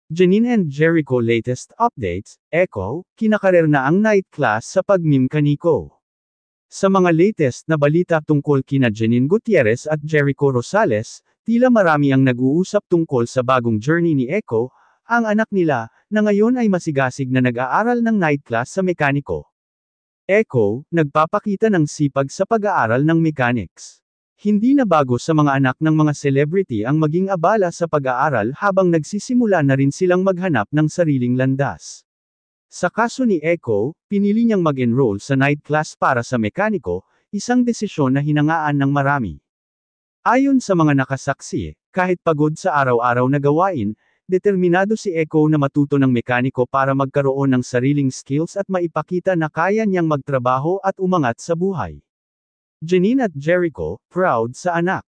Janine and Jericho latest updates, Echo, kinakarer na ang night class sa pagmimkaniko. Sa mga latest na balita tungkol kina Janine Gutierrez at Jericho Rosales, tila marami ang nag-uusap tungkol sa bagong journey ni Echo, ang anak nila, na ngayon ay masigasig na nag-aaral ng night class sa mekaniko. Echo, nagpapakita ng sipag sa pag-aaral ng mechanics. Hindi na bago sa mga anak ng mga celebrity ang maging abala sa pag-aaral habang nagsisimula na rin silang maghanap ng sariling landas. Sa kaso ni Echo, pinili niyang mag-enroll sa night class para sa mekaniko, isang desisyon na hinangaan ng marami. Ayon sa mga nakasaksi, kahit pagod sa araw-araw na gawain, determinado si Echo na matuto ng mekaniko para magkaroon ng sariling skills at maipakita na kaya niyang magtrabaho at umangat sa buhay. Janine at Jericho, proud sa anak.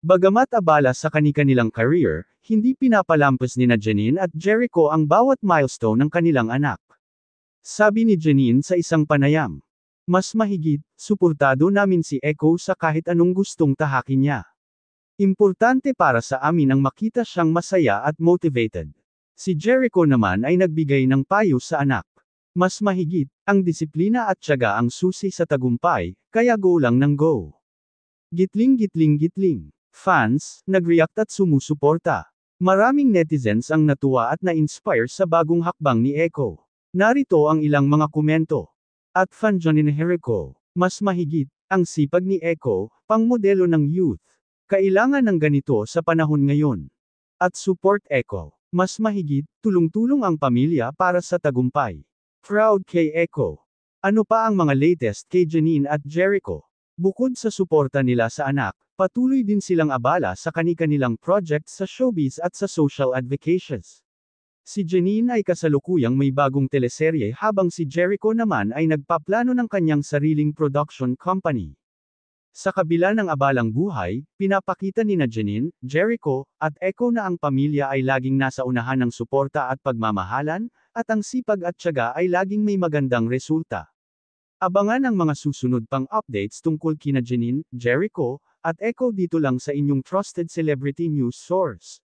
Bagamat abala sa kani-kanilang career, hindi pinapalampas nina Janine at Jericho ang bawat milestone ng kanilang anak. Sabi ni Janine sa isang panayam, "Mas mahigit, suportado namin si Echo sa kahit anong gustong tahakin niya. Importante para sa amin ang makita siyang masaya at motivated." Si Jericho naman ay nagbigay ng payo sa anak. Mas mahigit, ang disiplina at tiyaga ang susi sa tagumpay, kaya go lang ng go. Gitling gitling gitling. Fans, nag-react at sumusuporta. Maraming netizens ang natuwa at na-inspire sa bagong hakbang ni Echo. Narito ang ilang mga komento. At fan Janine Jericho, mas mahigit, ang sipag ni Echo, pang modelo ng youth. Kailangan ng ganito sa panahon ngayon. At support Echo, mas mahigit, tulong-tulong ang pamilya para sa tagumpay. Proud kay Echo. Ano pa ang mga latest kay Janine at Jericho? Bukod sa suporta nila sa anak, patuloy din silang abala sa kani-kanilang projects sa showbiz at sa social advocacies. Si Janine ay kasalukuyang may bagong teleserye habang si Jericho naman ay nagpaplano ng kanyang sariling production company. Sa kabila ng abalang buhay, pinapakita nina Janine, Jericho, at Echo na ang pamilya ay laging nasa unahan ng suporta at pagmamahalan, at ang sipag at tiyaga ay laging may magandang resulta. Abangan ang mga susunod pang updates tungkol kina Janine, Jericho, at Echo dito lang sa inyong trusted celebrity news source.